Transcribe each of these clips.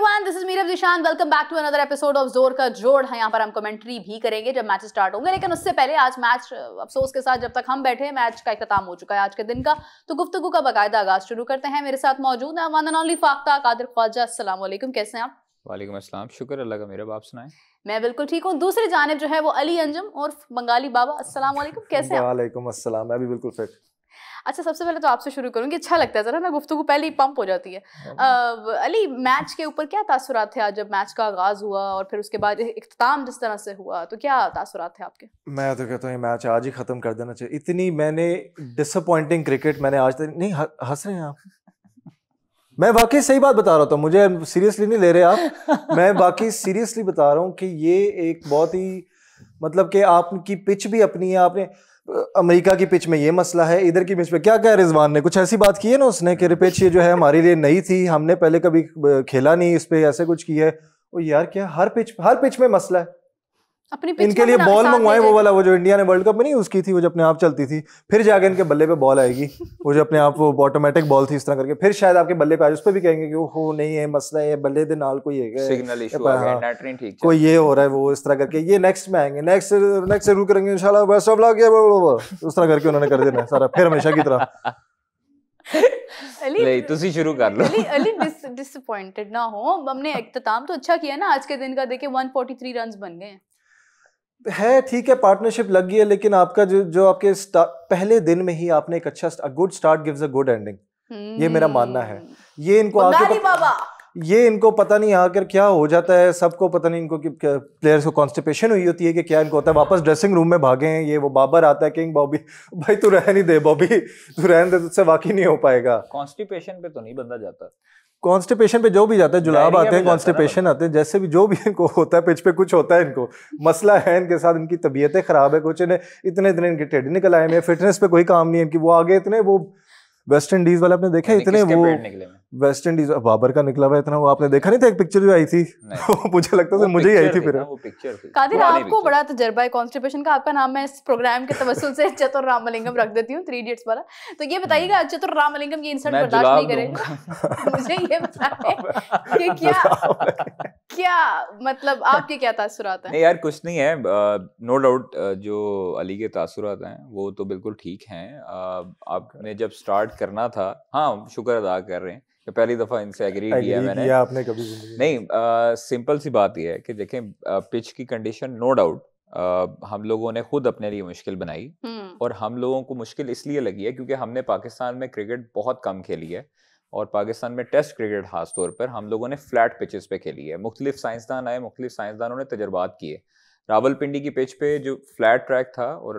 Everyone, this is Meerab Zeeshan. Welcome back to another episode of जोर का जोड़। यहाँ पर हम कमेंट्री भी करेंगे जब मैच स्टार्ट होंगे, लेकिन उससे पहले आज मैच अफसोस के साथ जब तक हम बैठे मैच का इख्तिताम हो चुका है आज के दिन का, तो गुफ्तगू का बाकायदा आगाज शुरू करते हैं। मेरे साथ मौजूद है one and only Fakhta Qadir Khawaja. अस्सलाम वालेकुम, कैसे हैं आप? वालेकुम अस्सलाम, शुक्र अल्लाह का। मेरा आप सुनाएं। मैं बिल्कुल ठीक हूँ। दूसरी जानिब जो है वो अली अंजुम और बंगाली बाबा। अस्सलाम वालेकुम, कैसे हैं? वालेकुम अस्सलाम, मैं भी बिल्कुल फिट। अच्छा, सबसे पहले तो आपसे शुरू करूंगी। अच्छा लगता है जरा ना, गुफ्तगू पहले ही पंप हो जाती है। अली, मैच के ऊपर क्या तासुरात थे आज जब मैच का आगाज हुआ और फिर उसके बाद इख्तिताम जिस तरह से हुआ, तो क्या तासुरात थे आपके? मैं तो कहता हूँ ये मैच आज ही खत्म कर देना चाहिए। इतनी मैंने डिसअपॉइंटिंग क्रिकेट मैंने आज तक नहीं। हंस रहे हैं आप? मैं वाकई सही बात बता रहा था, मुझे सीरियसली नहीं ले रहे आप। मैं वाकई सीरियसली बता रहा हूँ कि ये एक बहुत ही मतलब कि आपकी पिच भी अपनी है। आपने अमेरिका की पिच में ये मसला है, इधर की पिच में क्या क्या रिजवान ने कुछ ऐसी बात की है ना उसने कि पिच ये जो है हमारे लिए नई थी, हमने पहले कभी खेला नहीं इस पे, ऐसे कुछ किया है। और यार क्या हर पिच में मसला है। अपनी इनके लिए बॉल मंगवाए, वो वाला वो जो इंडिया ने वर्ल्ड कप में नहीं यूज की थी, वो जो अपने आप चलती थी, फिर जाके इनके बल्ले पे बॉल आएगी, वो जो अपने आप वो ऑटोमेटिक बॉल थी इस तरह करके, फिर शायद आपके बल्ले पे आज उस पे भी कहेंगे कि ओहो नहीं है मसला है, बल्ले दे नाल कोई है सिग्नल इशू आ गया, नेट नहीं ठीक, कोई ये हो रहा है, वो इस तरह करके ये नेक्स्ट में आएंगे, नेक्स्ट जरूर करेंगे इंशाल्लाह, बेस्ट ऑफ लक, उस तरह करके उन्होंने कर देना सारा फिर हमेशा की तरह। नहीं, तुसी शुरू कर लो। अली डिसअपॉइंटेड ना हो, हमने इख्तिताम तो अच्छा किया ना आज के दिन का। देखिए 143 रन्स बन गए है, ठीक है, पार्टनरशिप लग गई है, लेकिन आपका जो आपके पहले दिन में ही आपने एक अच्छा good start gives a good ending, ये मेरा मानना है। ये इनको पता नहीं आकर क्या हो जाता है, सबको पता नहीं इनको कि प्लेयर्स को कॉन्स्टिपेशन हुई होती है कि क्या इनको होता है, वापस ड्रेसिंग रूम में भागे हैं। ये वो बाबर आता है, किंग बॉबी, भाई तू रहने दे बॉबी, तू रहने दे, तुझसे वाकई नहीं हो पाएगा। कॉन्स्टिपेशन पे तो नहीं बंदा जाता, कॉन्स्टिपेशन पे जो भी जाता है, जुलाब आते हैं, कॉन्स्टिपेशन आते हैं, जैसे भी जो भी इनको होता है, पिच पे कुछ होता है, इनको मसला है इनके साथ, इनकी तबीयतें खराब है, कुछ इतने दिन इनके टेढ़े निकल आए हैं, फिटनेस पे कोई काम नहीं है इनकी। वो आगे इतने वो वेस्ट इंडीज वाले आपने देखा इतने, वो वेस्ट इंडीज बाबर का निकला हुआ इतना, वो आपने देखा नहीं था एक पिक्चर जो आई थी? मुझे लगता था मुझे ही आई थी। फिर वो पिक्चर थी। कादिर, आपको बड़ा तजर्बा है कॉन्स्टिपेशन का। आपका नाम मैं इस प्रोग्राम के तवस्सुल से चतुर रामलिंगम रख देती हूँ, 3 इडियट्स वाला। तो ये बताइएगा, चतुर रामलिंगम ये इंसल्ट बर्दाश्त नहीं करेगा। मुझे ये बताएं कि क्या मतलब आपके क्या तासुरात हैं? नहीं यार, कुछ नहीं है, नो डाउट जो अली के तासुरात हैं वो तो बिल्कुल ठीक हैं। आपने जब स्टार्ट करना था, हाँ शुक्र अदा कर रहे हैं कि पहली दफा इनसे एग्री किया मैंने। आपने कभी नहीं, सिंपल सी बात यह है कि देखें, पिच की कंडीशन नो डाउट हम लोगों ने खुद अपने लिए मुश्किल बनाई, और हम लोगों को मुश्किल इसलिए लगी है क्योंकि हमने पाकिस्तान में क्रिकेट बहुत कम खेली है, और पाकिस्तान में टेस्ट क्रिकेट खास तौर पर हम लोगों ने फ्लैट पिचेस पे खेली है। मुख्तलिफ साइंसदान आए, मुख्तलिफ साइंसदानों ने तजर्बात किए। रावलपिंडी की पिच पे जो फ्लैट ट्रैक था, और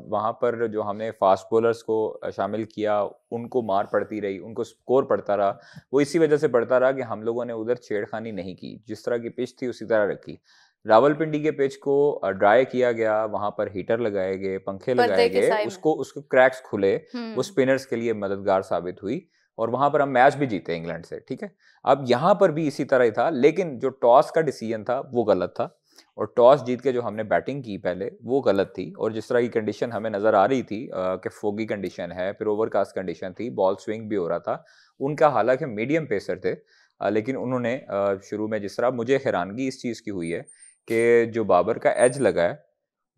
वहाँ पर जो हमने फास्ट बॉलर्स को शामिल किया, उनको मार पड़ती रही, उनको स्कोर पड़ता रहा। वो इसी वजह से पड़ता रहा कि हम लोगों ने उधर छेड़खानी नहीं की, जिस तरह की पिच थी उसी तरह रखी। रावलपिंडी के पिच को ड्राई किया गया, वहां पर हीटर लगाए गए, पंखे लगाए गए, उसको क्रैक्स खुले, वो स्पिनर्स के लिए मददगार साबित हुई, और वहां पर हम मैच भी जीते इंग्लैंड से। ठीक है, अब यहाँ पर भी इसी तरह ही था, लेकिन जो टॉस का डिसीजन था वो गलत था, और टॉस जीत के जो हमने बैटिंग की पहले वो गलत थी। और जिस तरह की कंडीशन हमें नज़र आ रही थी कि फोगी कंडीशन है, फिर ओवरकास्ट कंडीशन थी, बॉल स्विंग भी हो रहा था, उनका हालांकि मीडियम पेसर थे, लेकिन उन्होंने शुरू में जिस तरह, मुझे हैरानगी इस चीज़ की हुई है कि जो बाबर का एज लगा है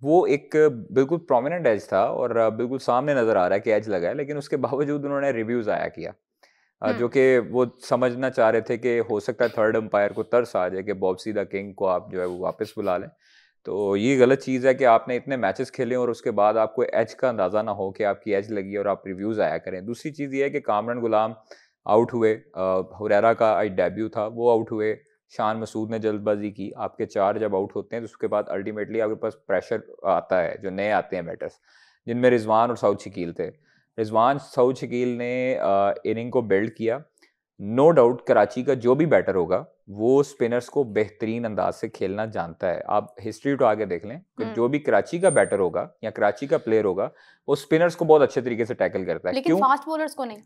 वो एक बिल्कुल प्रोमिनेंट एज था, और बिल्कुल सामने नज़र आ रहा है कि एज लगा है, लेकिन उसके बावजूद उन्होंने रिव्यूज़ आया किया, जो कि वो समझना चाह रहे थे कि हो सकता है थर्ड अंपायर को तरस आ जाए कि बॉब्सी द किंग को आप जो है वो वापस बुला लें। तो ये गलत चीज़ है कि आपने इतने मैचेस खेले और उसके बाद आपको एज का अंदाज़ा ना हो कि आपकी एज लगी और आप रिव्यूज़ आया करें। दूसरी चीज़ ये है कि कामरान गुलाम आउट हुए, हुरैरा का डेब्यू था वो आउट हुए, शान मसूद ने जल्दबाजी की। आपके 4 जब आउट होते हैं तो उसके बाद अल्टीमेटली आपके पास प्रेशर आता है, जो नए आते हैं बैटर्स, जिनमें रिजवान और सऊद शकील थे। रिजवान सऊद शकील ने इनिंग को बिल्ड किया। नो डाउट कराची का जो भी बैटर होगा वो स्पिनर्स को बेहतरीन अंदाज से खेलना जानता है। आप हिस्ट्री उठा के देख लें कि जो भी कराची का बैटर होगा या कराची का प्लेयर होगा वो स्पिनर्स को बहुत अच्छे तरीके से टैकल करता है। लेकिन फास्ट बॉलर्स को नहीं।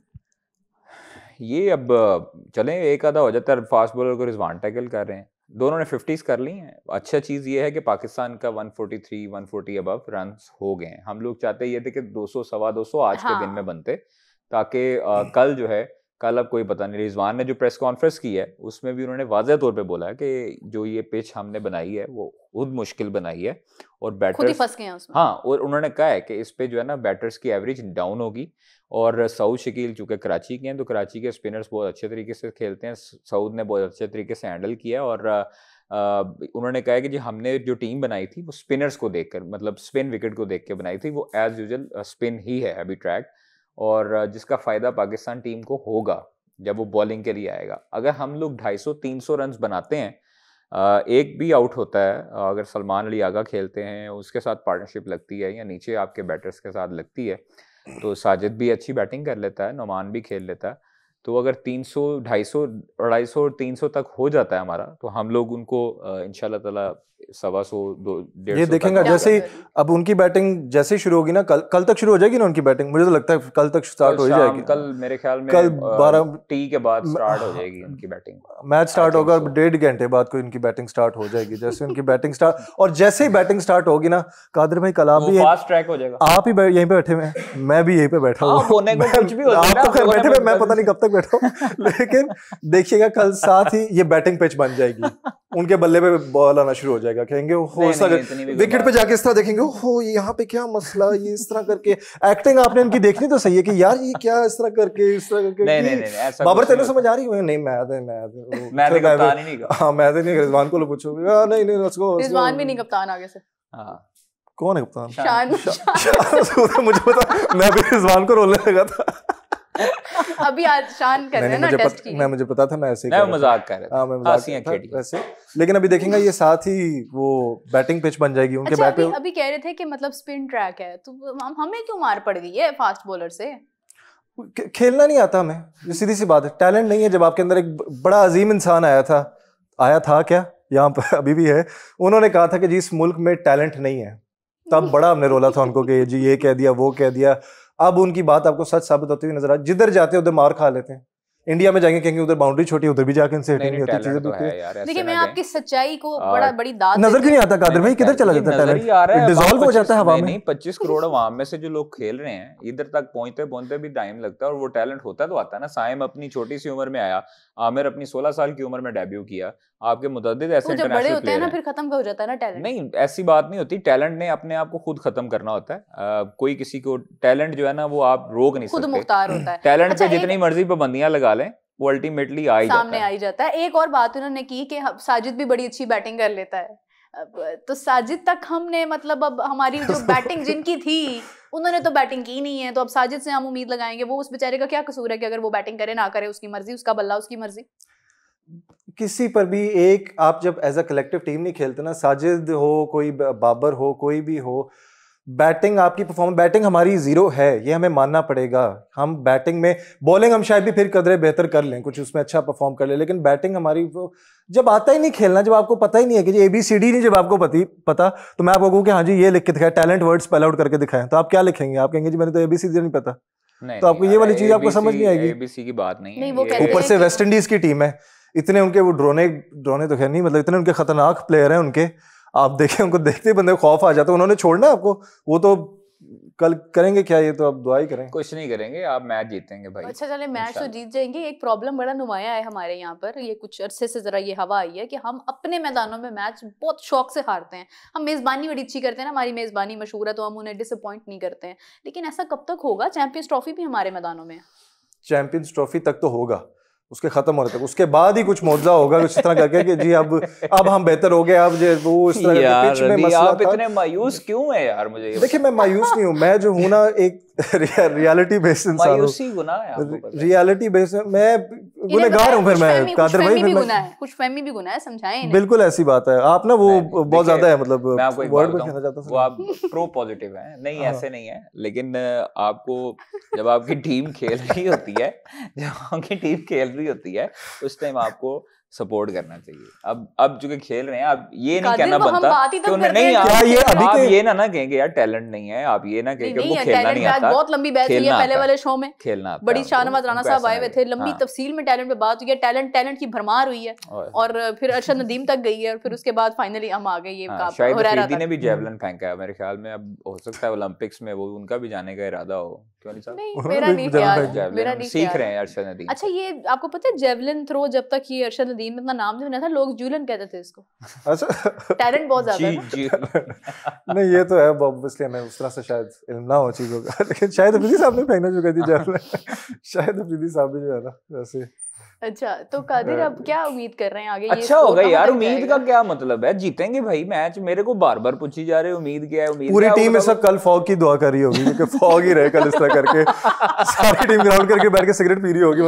ये अब चलें, एक आधा हो जाता है, फास्ट बॉलर को रिजवान टैकल कर रहे हैं, दोनों ने 50s कर ली हैं। अच्छा चीज़ ये है कि पाकिस्तान का 143 140 अबव रन हो गए हैं। हम लोग चाहते ये थे कि 200 सवा 200 आज के दिन में बनते, ताकि कल जो है कल अब कोई पता नहीं, रिजवान ने जो प्रेस कॉन्फ्रेंस की है उसमें भी उन्होंने वाज़ेह तौर पे बोला है कि जो ये पिच हमने बनाई है वो खुद मुश्किल बनाई है और बैटर्स खुद ही फंस गए हैं उसमें। हाँ, और उन्होंने कहा है कि इस पे जो है ना बैटर्स की एवरेज डाउन होगी, और सऊद शकील चूँकि कराची के हैं तो कराची के स्पिनर्स बहुत अच्छे तरीके से खेलते हैं, सऊद ने बहुत अच्छे तरीके से हैंडल किया, और उन्होंने कहा है कि जी हमने जो टीम बनाई थी वो स्पिनर्स को देखकर, मतलब स्पिन विकेट को देख के बनाई थी, वो एज यूजुअल स्पिन ही है अभी ट्रैक, और जिसका फ़ायदा पाकिस्तान टीम को होगा जब वो बॉलिंग के लिए आएगा। अगर हम लोग 250-300 रन्स बनाते हैं, एक भी आउट होता है, अगर सलमान अली आगा खेलते हैं उसके साथ पार्टनरशिप लगती है या नीचे आपके बैटर्स के साथ लगती है, तो साजिद भी अच्छी बैटिंग कर लेता है, नोमान भी खेल लेता है, तो अगर 300, 250, 250 और 300 तक हो जाता है हमारा, तो हम लोग उनको इंशाल्लाह ताला 125, 250 ये देखेंगे। जैसे ही अब उनकी बैटिंग जैसे ही शुरू होगी ना, कल तक शुरू हो जाएगी ना उनकी बैटिंग, मुझे तो लगता है कल तक स्टार्ट हो जाएगी। कल मेरे ख्याल में कल 12 टी के बाद स्टार्ट हो जाएगी उनकी बैटिंग, मैच स्टार्ट होगा 1.5 घंटे बाद कोई इनकी बैटिंग स्टार्ट हो जाएगी। जैसे उनकी बैटिंग स्टार्ट, और जैसे ही बैटिंग स्टार्ट होगी ना, कादिर भाई कल आप भी फास्ट ट्रैक हो जाएगा, आप ही यहीं पे बैठे हुए हैं, मैं भी यहीं पे बैठा हूँ, आप तो खैर बैठे हुए, मैं पता नहीं कब तक बैठा हूँ, लेकिन देखिएगा कल साथ ही ये बैटिंग पिच बन जाएगी, उनके बल्ले पे बॉल आना शुरू हो जाएगा, कहेंगे हो विकेट पे जाके इस तरह देखेंगे, हो यहाँ पे क्या मसला, ये इस तरह करके एक्टिंग आपने इनकी देखनी तो सही है कि यार ये क्या इस तरह करके नहीं, बाबर तेरे समझ आ रही है? नहीं मैं कप्तान ही नहीं, हाँ मैं नहीं, रिजवान को पूछोगे, नहीं रिजवान भी नहीं कप्तान आगे से, कौन है कप्तान? शान। मुझे पता, मैं भी रिजवान को रोलने लगा था अभी आज शान कर रहे हैं ना टेस्ट की। मुझे पता था, मैं ऐसे ही मजाक कर रहा था, मैं मजाक कर रहा था वैसे, लेकिन अभी देखेंगे ये साथ ही वो बैटिंग पिच बन जाएगी उनके बैट पे। अभी कह रहे थे कि मतलब स्पिन ट्रैक है, तो हमें क्यों मार पड़ गई है फास्ट बॉलर से? खेलना नहीं आता हमें, सीधी सी बात है, टैलेंट नहीं है। जब आपके अंदर एक बड़ा अजीम इंसान आया था क्या यहाँ पर अभी भी है, उन्होंने कहा था कि जी इस मुल्क में टैलेंट नहीं है, तब बड़ा हमने रोला था उनको कि जी ये कह दिया वो कह दिया। अब उनकी बात आपको सच साबित होती हुई नजर आ, जिधर जाते हैं उधर मार खा लेते हैं। इंडिया में जाएंगे कहेंगे उधर बाउंड्री छोटी, उधर भी जाके इनसे हिटिंग नहीं होती, चीजें होती है। देखिए मैं आपकी सच्चाई को बड़ी दाद नजर क्यों नहीं आता कादिर भाई, किधर चला जाता है टैलेंट, डिसॉल्व हो जाता है हवा में। 25 करोड़ आवाम में से जो लोग खेल रहे हैं, इधर तक पहुंचते भी टाइम लगता है, और वो टैलेंट होता तो आता है ना। साइम अपनी छोटी सी उम्र में आया, आमिर अपनी 16 साल की उम्र में डेब्यू किया, आपके मुतअद्दिद ऐसे इंटरनेशनल प्लेयर हैं, फिर खत्म हो जाता है ना टैलेंट। नहीं ऐसी बात नहीं होती, टैलेंट ने अपने आप को खुद खत्म करना होता है। कोई किसी को टैलेंट जो है ना वो आप रोक नहीं सकते, खुद मुख्तार होता है। टैलेंट पे जितनी मर्जी पाबंदियां लगा लें वो अल्टीमेटली सामने आ ही जाता है। एक और बात उन्होंने की कि साजिद भी बड़ी अच्छी बैटिंग कर लेता है, तो साजिद तक हमने मतलब अब हमारी जो बैटिंग जिनकी थी उन्होंने तो बैटिंग की नहीं है, तो अब साजिद से हम उम्मीद लगाएंगे। वो उस बेचारे का क्या कसूर है कि अगर वो बैटिंग करे ना करे, उसकी मर्जी, उसका बल्ला उसकी मर्जी। किसी पर भी एक आप जब एज अ कलेक्टिव टीम नहीं खेलते ना, साजिद हो कोई बाबर हो कोई भी हो, बैटिंग आपकी परफॉर्मेंस, बैटिंग हमारी जीरो है, ये हमें मानना पड़ेगा। हम बैटिंग में, बॉलिंग हम शायद भी फिर कदरे बेहतर कर लें, कुछ उसमें अच्छा परफॉर्म कर लें, लेकिन बैटिंग हमारी वो जब आता ही नहीं खेलना, जब आपको पता ही नहीं है कि जी ABCD नहीं, जब आपको पता तो मैं आपको कहूँ कि हाँ जी ये लिख के दिखाया, टैलेंट वर्ड स्पेल आउट करके दिखाएं, तो आप क्या लिखेंगे? आप कहेंगे जी मैंने तो ABCD नहीं पता। तो आपको ये वाली चीज आपको समझ नहीं आएगी। ABC की बात नहीं है, ऊपर से वेस्ट इंडीज की टीम है, इतने उनके वो ड्रोने तो खैर नहीं, मतलब इतने उनके खतरनाक प्लेयर हैं उनके, आप देखें उनको देखते ही बंदे को खौफ आ जाता है। उन्होंने छोड़ना आपको, वो तो कल करेंगे क्या, ये तो आप दुआ ही करें, कुछ नहीं करेंगे, आप मैच जीतेंगे भाई। अच्छा चले मैच तो जीत जाएंगे। एक प्रॉब्लम बड़ा नुमाया है हमारे यहाँ पर, ये कुछ अरसे से जरा ये हवा आई है कि हम अपने मैदानों में मैच बहुत शौक से हारते हैं। हम मेजबानी बड़ी अच्छी करते हैं ना, हमारी मेजबानी मशहूर है, तो हम उन्हें डिसअपॉइंट नहीं करते हैं, लेकिन ऐसा कब तक होगा? चैंपियंस ट्रॉफी भी हमारे मैदानों में, चैंपियंस ट्रॉफी तक तो होगा, उसके खत्म होने तक, उसके बाद ही कुछ मौजूदा होगा इस तरह करके कि जी अब हम बेहतर हो गए, अब जो वो इस तरह के पिच में मसला आप इतने मायूस क्यों है यार? मुझे देखिए मैं मायूस नहीं हूँ, मैं जो हूँ ना एक रियलिटी बेस्ड इंसान हूँ, रियलिटी बेस्ड मैं गुनहगार हूँ। फिर मैं कादिर भाई कुछ फहमी भी गुनाह है, समझाएं। बिल्कुल ऐसी बात है, आप ना वो बहुत ज्यादा है, मतलब मैं आपको वर्ड में कहना चाहता हूं, वो आप प्रो पॉजिटिव हैं, नहीं ऐसे नहीं है, लेकिन आपको जब आपकी टीम खेल रही होती है, उस टाइम आपको सपोर्ट करना चाहिए। अब चूंकि खेल रहे हैं, अब ये नहीं कहना कादिर, बनता कि उन्हें नहीं, आप ये ना कहें कि यार टैलेंट नहीं है, आप ये ना कहें कि उनको खेलना नहीं आता। बहुत लंबी बहस हुई है पहले वाले शो में, खेलना आता बड़ी शाहनवाज राणा साहब आए हुए थे, लंबी हाँ। तफसील में टैलेंट पे बात हुई है, टैलेंट की भरमार हुई है, और फिर अरशद नदीम तक गई है, और फिर उसके बाद फाइनली हम आ गए ये शाहिद अफरीदी ने भी जेवलिन फेंका है मेरे ख्याल में। अब हो सकता है ओलंपिक्स में वो उनका भी जाने का इरादा हो, क्यों नहीं साहब? मेरा नहीं ख्याल, मेरा नहीं सीख रहे हैं अरशद नदीम। अच्छा, ये आपको पता है जेवलिन थ्रो जब तक ये अरशद नदीम ने अपना नाम नहीं बना था, लोग जूलन कहते थे इसको। अच्छा, टैलेंट बहुत ज्यादा है। जी नहीं ये तो है, ऑब्वियसली हमें उस तरह से शायद इल्म ना हो चीजों का, लेकिन शायद अफरीदी साहब ने फेंकना शुरू कर दी जेवलिन। शायद अफरीदी साहब भी जो है ना वैसे। अच्छा, तो कादिर अब क्या उम्मीद कर रहे हैं आगे? अच्छा होगा यार, उम्मीद का क्या मतलब है? जीतेंगे भाई मैच। मेरे को बार बार पूछी जा रही है उम्मीद क्या है, उम्मीद पूरी टीम इस वक्त कल फॉग की दुआ कर रही होगी, क्योंकि फॉग ही रहे कल इस तरह करके, सारी टीम ग्राउंड करके बैठ के सिगरेट पी रही होगी।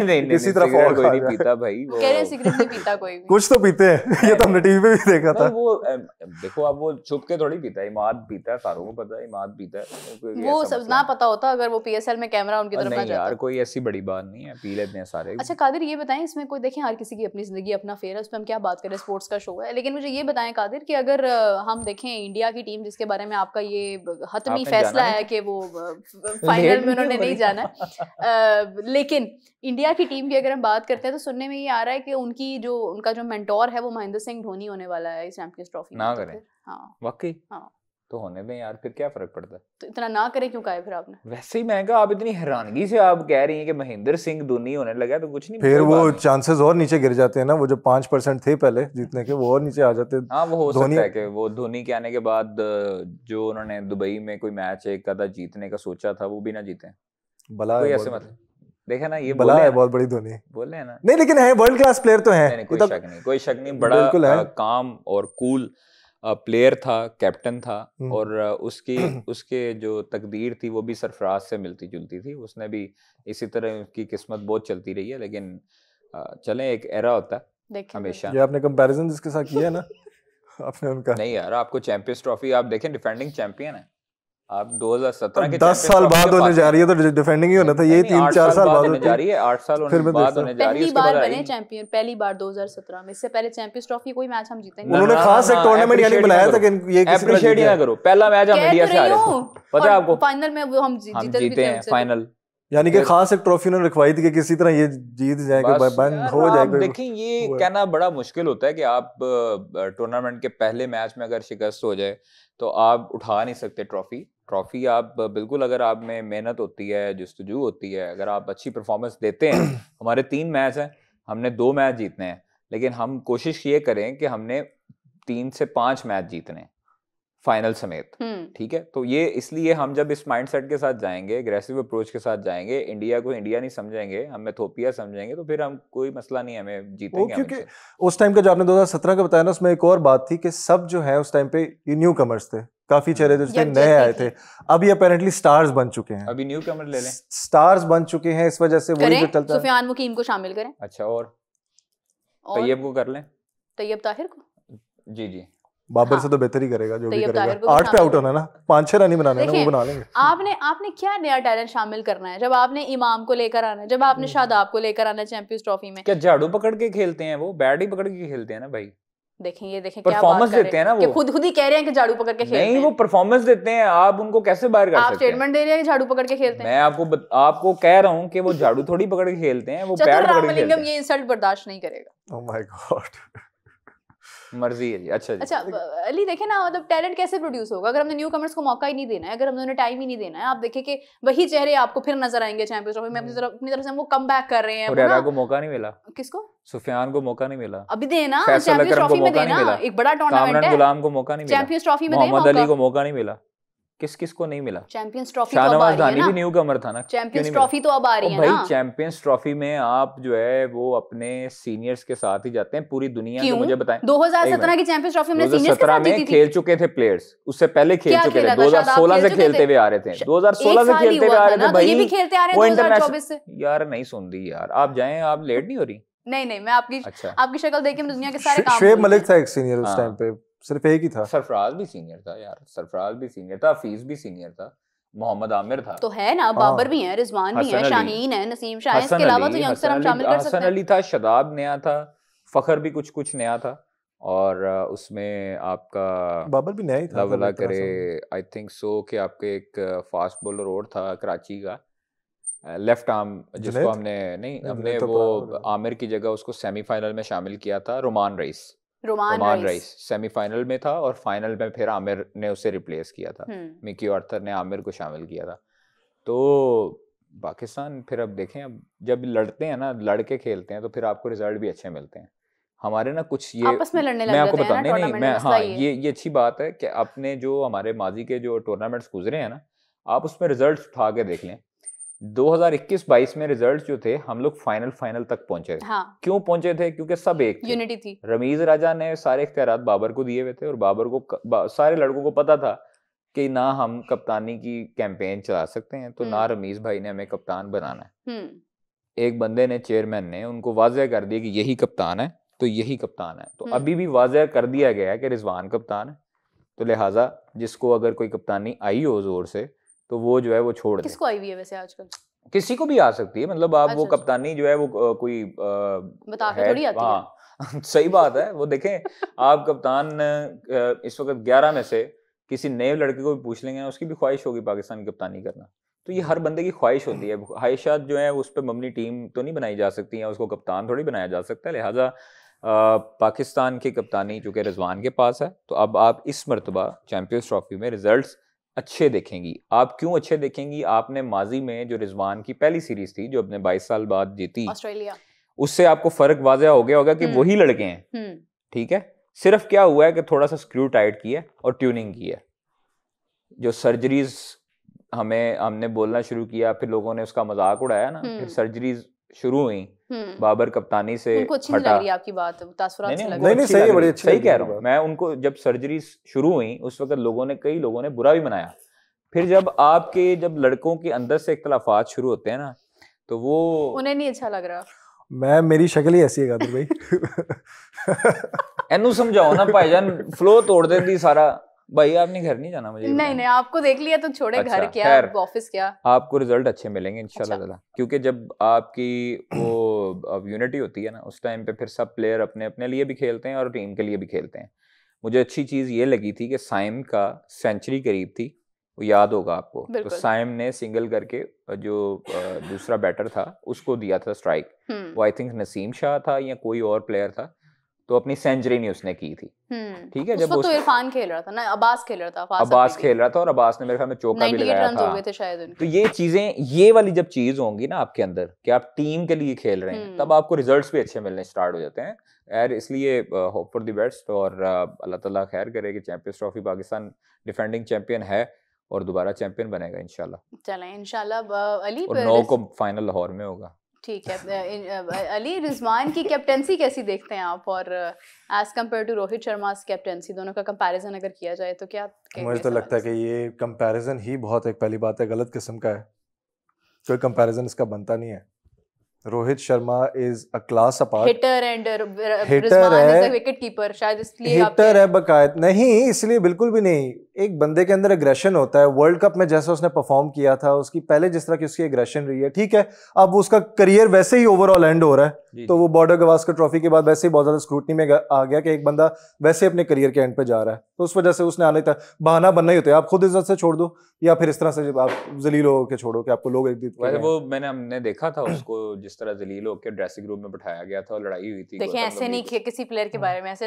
नहीं किसी तरह फॉग कोई नहीं पीता भाई, कह रहे हैं सिगरेट नहीं पीता कोई भी। कुछ तो पीते हैं, ये तो हमने टीवी पे भी देखा था। वो देखो, अब वो छुप के थोड़ी पीता है, इमाद पीता है, सारों को पता है इमाद पीता है। वो सब ना पता होता अगर वो पीएसएल में कैमरा उनकी तरफ ना जाता। यार कोई ऐसी बड़ी बात नहीं है, पी लेते हैं सारे। अच्छा कादिर, ये बताएं, इसमें कोई देखें हर किसी की अपनी जिंदगी अपना फेयर है, उस पर हम क्या बात करें, स्पोर्ट्स का शो है, लेकिन मुझे ये बताएं कादिर कि अगर हम देखें इंडिया की टीम जिसके बारे में आपका ये हतमी फैसला है कि वो फाइनल में उन्होंने नहीं जाना, लेकिन इंडिया की टीम की अगर हम बात करते हैं तो सुनने में ये आ रहा है कि उनका जो मेंटोर है वो महेंद्र सिंह धोनी होने वाला है इस चैंपियंस ट्रॉफी में। ना करें, हाँ वाकई, हाँ तो होने दें यार, फिर क्या फर्क पड़ता है? तो इतना ना करें क्यों कहा है फिर आपने? वैसे ही मैं कहा, आप इतनी हैरानगी से आप कह रही हैं कि महेंद्र सिंह धोनी होने लगा, तो कुछ नहीं, फिर वो चांसेस और नीचे गिर जाते हैं ना, वो जो 5% थे पहले जीतने के, वो और नीचे आ जाते हैं। हाँ, वो हो सकता है कि वो धोनी के आने के बाद जो उन्होंने दुबई में कोई मैच एक आधा जीतने का सोचा था वो भी ना जीते। बला कोई ऐसे मतलब देखे ना, ये बला है बहुत बड़ी धोनी, बोले है ना। नहीं लेकिन है, वर्ल्ड क्लास प्लेयर तो है, कोई शक नहीं, बड़ा काम और कूल प्लेयर था, कैप्टन था, और उसके जो तकदीर थी वो भी सरफराज से मिलती जुलती थी। उसने भी इसी तरह उसकी किस्मत बहुत चलती रही है, लेकिन चलें, एक एरा होता है हमेशा। ये आपने कंपैरिजन जिसके साथ किया है ना आपने उनका नहीं यार, आपको चैंपियंस ट्रॉफी आप देखें, डिफेंडिंग चैंपियन है आप, 2017 के 10 साल बाद होने जा रही है, तो डिफेंडिंग ही होना था, ये 3-4 साल बाद होने जा रही है, 8 साल बाद होने जा रही है। पहली बार बने चैंपियन, पहली बार 2017 में, इससे पहले चैंपियंस ट्रॉफी कोई मैच हम जीतेंगे। उन्होंने खास एक टूर्नामेंट यानी बनाया था कि ये अप्रिशिएट ही ना करो, पहला मैच हम इंडिया से हारे थे, पता है आपको, फाइनल में वो हम जीते हैं फाइनल, यानी कि खास एक ट्रॉफी उन्होंने रखवाई थी कि किसी तरह ये जीत जाएगा, बंद हो जाएगा। देखिए, ये कहना बड़ा मुश्किल होता है कि आप टूर्नामेंट के पहले मैच में अगर शिकस्त हो जाए तो आप उठा नहीं सकते ट्रॉफी आप बिल्कुल, अगर आप में मेहनत होती है, जुस्तजू होती है, अगर आप अच्छी परफॉर्मेंस देते हैं। हमारे 3 मैच हैं, हमने 2 मैच जीतने हैं, लेकिन हम कोशिश ये करें कि हमने 3 से 5 मैच जीतने हैं फाइनल समेत, ठीक है। तो ये इसलिए हम जब इस माइंडसेट के साथ जाएंगे, एग्रेसिव अप्रोच के साथ जाएंगे, इंडिया को इंडिया नहीं समझेंगे, हम एथियोपिया समझेंगे, तो फिर हम कोई मसला नहीं है, हमें जीतेंगे। क्योंकि उस टाइम का जो आपने 2017 का बताया ना, उसमें एक और बात थी कि सब जो है उस टाइम पे ये न्यू कमर्स थे, काफी चेहरे जो नए आए थे, अभी अपेरेंटली स्टार्स बन चुके हैं। अभी न्यू कमर ले लें, स्टार्स बन चुके हैं, इस वजह से वही जो चलता है। सुफियान मुकीम को शामिल करें, अच्छा, और तैयब को कर लें, तैयब ताहिर को, जी बाबर से तो बेहतर ही करेगा जो भी करेगा। 8 पे आउट होना ना, 5-6 रन ही बनाने ना, वो बना लेंगे। आपने क्या नया टैलेंट शामिल करना है? जब आपने इमाम को लेकर आना है, जब आपने शादाब को लेकर आना है चैंपियंस ट्रॉफी में, क्या झाड़ू पकड़ के खेलते हैं वो? बैट ही पकड़ के खेलते हैं ना भाई। देखें परफॉर्मेंस देते हैं ना वो, खुद ही कह रहे हैं कि झाड़ू पकड़ के खेलते हैं। नहीं, वो परफॉर्मेंस देते हैं, आप उनको कैसे बाहर कर सकते हैं? आप स्टेटमेंट दे रहे हैं कि झाड़ू पकड़ के खेलते हैं। मैं आपको कह रहा हूँ कि वो झाड़ू थोड़ी पकड़ के खेलते हैं, वो पैर पकड़ के खेलते हैं। ये इंसल्ट बर्दाश्त नहीं करेगा। ओह माय गॉड, मर्जी है जी। अच्छा अली, देखे ना, मतलब टैलेंट कैसे प्रोड्यूस होगा अगर हमने न्यू कमर्स को मौका ही नहीं देना है, अगर हमने उन्हें टाइम ही नहीं देना है। आप देखें कि वही चेहरे आपको फिर नजर आएंगे चैंपियंस ट्रॉफी में, अपनी तरफ से वो कम बैक कर रहे हैं। हुरैरा को मौका नहीं मिला, किसको? सुफियान को मौका नहीं मिला, अभी देना चैंपियंस ट्रॉफी में, देना एक बड़ा टूर्नामेंट है। गुलाम को मौका नहीं मिला, चैंपियंस ट्रॉफी में मोहम्मद अली को मौका नहीं मिला, किस को नहीं मिला? चैंपियंस ट्रॉफी शाहनवाज धानी भी न्यू कमर था ना, चैंपियंस ट्रॉफी तो अब आ रही है ना भाई। चैंपियंस ट्रॉफी में आप जो है वो अपने सीनियर्स के साथ ही जाते हैं, पूरी दुनिया को मुझे बताएं। 2017 की चैंपियंस ट्रॉफी में सीनियर्स के साथ जीती थी, खेल चुके थे प्लेयर्स, उससे पहले खेल चुके थे, 2016 से खेलते हुए आ रहे थे, 2016 से खेलते हुए आ रहे थे भाई, ये भी खेलते आ रहे हैं 2024 से। यार नहीं सुन रही यार, आप जाएं, आप लेट नहीं हो रही? नहीं, मैं आपकी शक्ल देख के दुनिया के सारे काम। शुएब मलिक था एक सीनियर उस टाइम पे, सिर्फ एक ही था। सरफराज भी सीनियर था यार, सरफराज भी सीनियर था, हफीज भी सीनियर था, मोहम्मद आमिर था, तो है ना, बाबर भी है, रिजवान भी है, शाहीन है, नसीम शाह है, इसके अलावा तो यंगस्टर हम शामिल कर सकते हैं। हसन अली था, शदाब नया था, फखर भी कुछ नया था, और उसमें आपका बाबर भी नया ही था, अल्लाह करे, आई थिंक सो कि आपके एक फास्ट बॉलर और था कराची का, लेफ्ट आर्म, जिसको हमने वो आमिर की जगह उसको सेमीफाइनल में शामिल किया था, रोमान रईस सेमीफाइनल में था, और फाइनल में फिर आमिर ने उसे रिप्लेस किया था, मिकी आर्थर ने आमिर को शामिल किया था। तो पाकिस्तान फिर अब देखें, अब जब लड़ते हैं ना, लड़के खेलते हैं तो फिर आपको रिजल्ट भी अच्छे मिलते हैं। हमारे ना कुछ ये आपस में लड़ने मैं आपको बताऊं, नहीं मैं हाँ ये अच्छी बात है कि अपने जो हमारे माजी के जो टूर्नामेंट्स गुजरे हैं ना, आप उसमें रिजल्ट उठा के देख लें। 2021-22 में रिजल्ट जो थे, हम लोग फाइनल तक पहुंचे थे। हाँ। क्यों पहुंचे थे? क्योंकि सब एक थे, यूनिटी थी। रमीज राजा ने सारे इख्तियारात बाबर को दिए हुए थे, और बाबर को सारे लड़कों को पता था कि ना हम कप्तानी की कैंपेन चला सकते हैं, तो ना रमीज भाई ने हमें कप्तान बनाना है। एक बंदे ने, चेयरमैन ने उनको वाज़ेह कर दिया कि यही कप्तान है, तो यही कप्तान है। तो अभी भी वाज़ेह कर दिया गया है कि रिजवान कप्तान है, तो लिहाजा जिसको अगर कोई कप्तानी आई हो जोर से, तो वो जो है वो छोड़ दे। किसको आई हुई है वैसे आजकल? किसी को भी आ सकती है, मतलब आप वो कप्तानी जो है वो कोई बता के थोड़ी आती है। सही बात है। वो देखें, आप कप्तान इस वक्त 11 में से किसी नए लड़के को भी पूछ लेंगे, उसकी भी ख्वाहिश होगी पाकिस्तान की कप्तानी करना। तो ये हर बंदे की ख्वाहिश होती है, ख्वाहिशात जो है उस पर मबनी टीम तो नहीं बनाई जा सकती है, उसको कप्तान थोड़ी बनाया जा सकता है। लिहाजा पाकिस्तान की कप्तानी चूँकि रिजवान के पास है, तो अब आप इस मरतबा चैंपियंस ट्रॉफी में रिजल्ट्स अच्छे देखेंगी। आप क्यों अच्छे देखेंगी? आपने माजी में जो रिजवान की पहली सीरीज थी, जो अपने 22 साल बाद जीती ऑस्ट्रेलिया, उससे आपको फर्क वाज़ेह हो गया होगा कि वही लड़के हैं। ठीक है, सिर्फ क्या हुआ है कि थोड़ा सा स्क्रू टाइट किया है और ट्यूनिंग की है। जो सर्जरीज हमने बोलना शुरू किया, फिर लोगों ने उसका मजाक उड़ाया ना, फिर सर्जरीज शुरू हुई बाबर कप्तानी से। उनको अच्छी नहीं लग रही आपकी बात? नहीं, सही है, बड़ी अच्छी, सही कह रहा हूँ मैं। उनको जब सर्जरी शुरू हुई उस वक्त कई लोगों ने बुरा भी मनाया। फिर जब लड़कों के अंदर से इख्तलाफात शुरू होते हैं ना, तो वो उन्हें नहीं अच्छा लग रहा। मेरी शक्ल ही ऐसी है गादर भाई। एनू समझाओ ना भाईजान, फ्लो तोड़ देती सारा। भाई आपने घर नहीं जाना मुझे? नहीं, आपको देख लिया तो छोड़े। अच्छा, घर क्या, ऑफिस क्या, आपको रिजल्ट अच्छे मिलेंगे इंशाल्लाह ताला। क्योंकि जब आपकी वो यूनिटी होती है ना, उस टाइम पे फिर सब प्लेयर अपने अपने लिए भी खेलते हैं और टीम के लिए भी खेलते हैं। मुझे अच्छी चीज़ ये लगी थी कि साइम का सेंचुरी करीब थी, वो याद होगा आपको। तो साइम ने सिंगल करके जो दूसरा बैटर था उसको दिया था स्ट्राइक, वो आई थिंक नसीम शाह था या कोई और प्लेयर था, तो अपनी सेंचुरी नहीं उसने की थी। ठीक है, जब तो इरफान खेल रहा था ना, अब्बास खेल रहा था, और अब्बास ने मेरे ख्याल में चौका भी लगाया था। हो गए थे शायद। तो ये चीजें, ये वाली जब चीज होंगी ना आपके अंदर कि आप टीम के लिए खेल रहे हैं, तब आपको रिजल्ट्स भी अच्छे मिलने स्टार्ट हो जाते हैं यार। इसलिए होप फॉर द बेस्ट, और अल्लाह ताला खैर करे कि champions trophy Pakistan defending champion है और दोबारा चैंपियन बनेगा इंशाल्लाह। चलें इंशाल्लाह। अली, और 9 को फाइनल लाहौर में होगा। ठीक है। अली, रिजवान की कैप्टेंसी कैसी देखते हैं आप, और as compared to Rohit Sharma captaincy, दोनों का कंपैरिजन अगर किया जाए तो क्या? मुझे तो लगता है कि ये कंपैरिजन ही बहुत, एक पहली बात है, गलत किस्म का है। कोई कंपैरिजन इसका बनता नहीं है। Rohit Sharma is a class apart, hitter and Rizwan is a wicket keeper, शायद इसलिए हिटर है बकायद नहीं, इसलिए बिल्कुल भी नहीं। एक बंदे के अंदर एग्रेशन होता है। वर्ल्ड कप में जैसा उसने परफॉर्म किया था, उसकी पहले जिस तरह की उसकी एग्रेशन रही है, ठीक है, अब उसका करियर वैसे ही ओवरऑल एंड हो रहा है, तो वो बॉर्डर गवास्कर ट्रॉफी के बाद वैसे ही बहुत ज्यादा स्क्रूटनी में आ गया कि एक बंदा वैसे अपने करियर के एंड पे जा रहा है, तो उस वजह से उसने आने तक बहाना बनना ही होता है। आप खुद इज्जत से छोड़ दो, या फिर इस तरह से आप जलील होकर छोड़ो कि आपको लोग वो हमने देखा था उसको जिस तरह जलील होकर ड्रेसिंग रूम में बिठाया गया था और लड़ाई हुई थी। देखिए ऐसे नहीं किया किसी प्लेयर के बारे में, ऐसे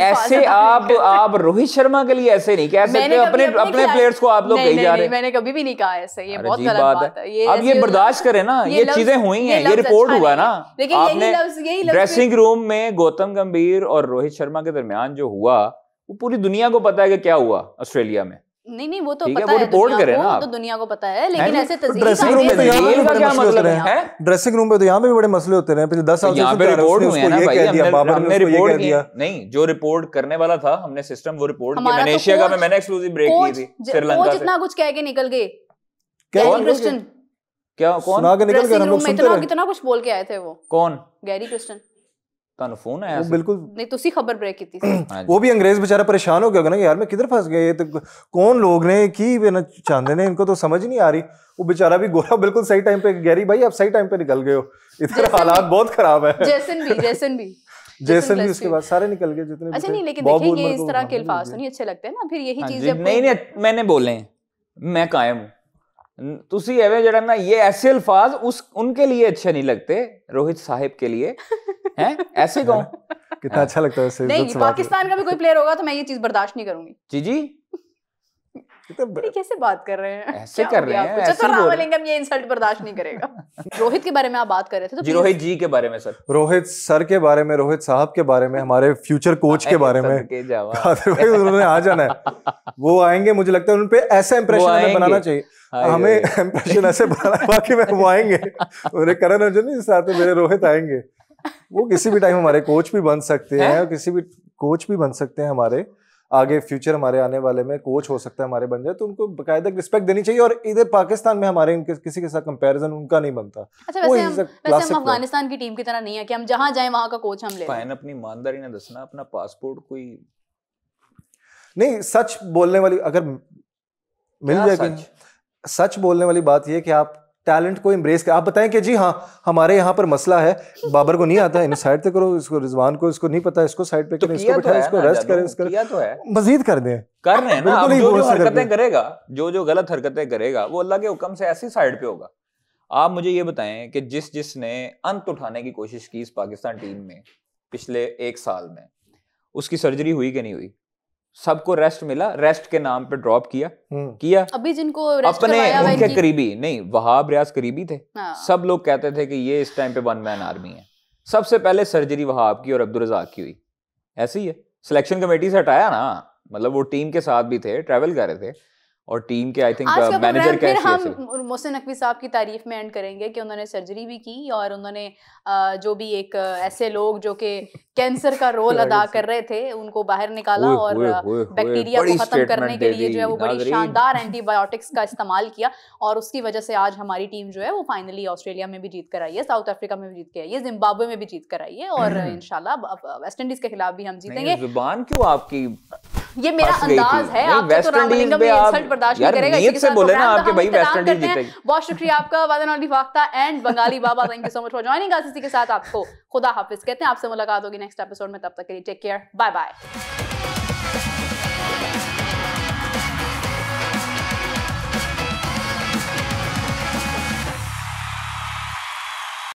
ऐसे आप रोहित शर्मा के लिए ऐसे नहीं कह सकते, अपने प्लेयर्स को आप लोग कही जा रहे हैं। मैंने कभी भी नहीं कहा ऐसे, ये बहुत गलत बात है। अब ये बर्दाश्त करें ना, ये चीजें हुई हैं, ये रिपोर्ट हुआ ना। आपने ड्रेसिंग रूम में गौतम गंभीर और रोहित शर्मा के दरमियान जो हुआ, वो पूरी दुनिया को पता है कि क्या हुआ ऑस्ट्रेलिया में। नहीं वो तो पता है, रिपोर्ट करें ना, तो दुनिया को पता है, लेकिन ऐसे ड्रेसिंग रूम में तो यहाँ पे बड़े मसले होते हैं। ड्रेसिंग रूम पे तो यहाँ पे भी बड़े मसले होते हैं। पिछले 10 साल से यहाँ पे रिपोर्ट हुए हैं ना भाई, हमने रिपोर्ट किया। नहीं, जो रिपोर्ट करने वाला था हमने सिस्टम वो रिपोर्ट किया। मैंने एशिया का मैंने एक्सक्लूसिव ब्रेक की थी श्रीलंका से। जितना कुछ कह के निकल गए, गैरी क्रिस्टन क्या कौन सुना के निकल गए, हम लोग सुनते रहे। कितना कुछ बोल के आए थे वो। कौन? Gary Kristen. तानु फोन आया? बिल्कुल नहीं, तुसी खबर ब्रेक की थी। वो भी अंग्रेज बेचारा परेशान हो गया ना कि यार मैं किधर फंस गया, ये तो कौन लोग ने की चांदे ने, इनको तो समझ ही नहीं आ रही। वो बेचारा भी गोरा बिल्कुल सही टाइम पे, गैरी भाई आप सही टाइम पे निकल गए हो, इधर हालात बहुत खराब है। जैसन भी जेसन भी उसके बाद सारे निकल गए जितने। अच्छा नहीं, लेकिन देखिए ये इस तरह के अल्फाज तो नहीं अच्छे लगते ना, फिर यही चीजें नहीं मैंने बोले मैं कायम हूँ, तुसी एवे जड़ा ना ये ऐसे अल्फाज उनके लिए अच्छे नहीं लगते, रोहित साहिब के लिए हैं ऐसे कहो। कितना अच्छा लगता है। नहीं, पाकिस्तान का भी कोई प्लेयर होगा तो मैं ये चीज बर्दाश्त नहीं करूंगी। जी कैसे बात कर रहे हैं, ऐसे कर रहे हैं, ऐसे बोल रहे हैं। ये इंसल्ट बर्दाश्त नहीं करेगा। रोहित के बारे में आप बात कर रहे थे तो जी, रोहित जी के बारे में सर, रोहित सर के बारे में, रोहित साहब के बारे में, हमारे फ्यूचर कोच के बारे में उन्होंने आ जाना है, वो आएंगे। मुझे लगता है उन पे ऐसा इंप्रेशन हमें बनाना चाहिए, हमें इंप्रेशन ऐसे बनाना, बाकी में वो आएंगे। उन्हें करण अर्जुन नहीं साथ में मेरे रोहित आएंगे, वो किसी भी टाइम हमारे कोच भी बन सकते हैं, किसी भी कोच भी बन सकते हैं हमारे आगे, फ्यूचर हमारे आने वाले में कोच हो सकता है हमारे बन जाए, तो उनको बकायदा रिस्पेक्ट देनी चाहिए। और इधर पाकिस्तान में हमारे किसी के साथ कंपैरिजन उनका नहीं बनता। अच्छा, वैसे हम अफगानिस्तान की टीम की तरह नहीं है कि हम जहां जाएं वहां का कोच हम ले लें। अपनी ईमानदारी ना दसना, अपना पासपोर्ट कोई नहीं, सच बोलने वाली अगर मिल जाए, सच बोलने वाली बात यह कि आप टैलेंट को एम्ब्रेस कर, आप बताएं कि जी हाँ हमारे यहाँ पर मसला है, बाबर को नहीं आता है, इन साइड पे करो, इसको रिजवान को इसको नहीं पता, इसको साइड पे करें, इसको बिठाएं, इसको रेस्ट करें, इसको किया तो है, मजीद कर दें, कर रहे हैं ना। जो हरकतें करेगा, जो गलत हरकतें करेगा, वो अल्लाह के हुक्म से ऐसी साइड पे होगा। आप मुझे ये बताएं कि जिसने अंत उठाने की कोशिश की इस पाकिस्तान टीम में पिछले 1 साल में, उसकी सर्जरी हुई कि नहीं हुई? सबको रेस्ट मिला, रेस्ट के नाम पे ड्रॉप किया। अभी जिनको रेस्ट अपने उनके करीबी नहीं, वहाब रियाज करीबी थे, सब लोग कहते थे कि ये इस टाइम पे 1 मैन आर्मी है। सबसे पहले सर्जरी वहाब की और अब्दुल रज़ाक की हुई। ऐसे ही है, सिलेक्शन कमेटी से हटाया ना, मतलब वो टीम के साथ भी थे, ट्रैवल कर रहे थे, और टीम के आई थिंक मैनेजर फिर हम मोहसिन नकवी साहब की तारीफ में एंड करेंगे कि उन्होंने सर्जरी भी की, और उन्होंने जो भी एक ऐसे लोग जो कि कैंसर का रोल अदा कर रहे थे उनको बाहर निकाला, और बैक्टीरिया को खत्म करने के लिए जो है वो बड़ी शानदार एंटीबायोटिक्स का इस्तेमाल किया, और उसकी वजह से आज हमारी टीम जो है वो फाइनली ऑस्ट्रेलिया में भी जीत कर आई है, साउथ अफ्रीका में भी जीत कर आई है, जिम्बाब्वे में भी जीत कर आई है, और इंशाल्लाह वेस्ट इंडीज के खिलाफ भी हम जीतेंगे। जुबान क्यों आपकी, ये मेरा अंदाज है, आपको तो रामलिंगम में इंसल्ट बर्दाश्त नहीं करेगा। नीयत से बोले ना आपके भाई वेस्ट इंडीज जीतेगी। बहुत शुक्रिया आपका Wadan Ali Fakhta and Bengali Baba, thank you so much for joining us. इसी के साथ आपको खुदा हाफिज कहते हैं, आपसे मुलाकात होगी नेक्स्ट एपिसोड में, तब तक के लिए टेक केयर, बाय बाय।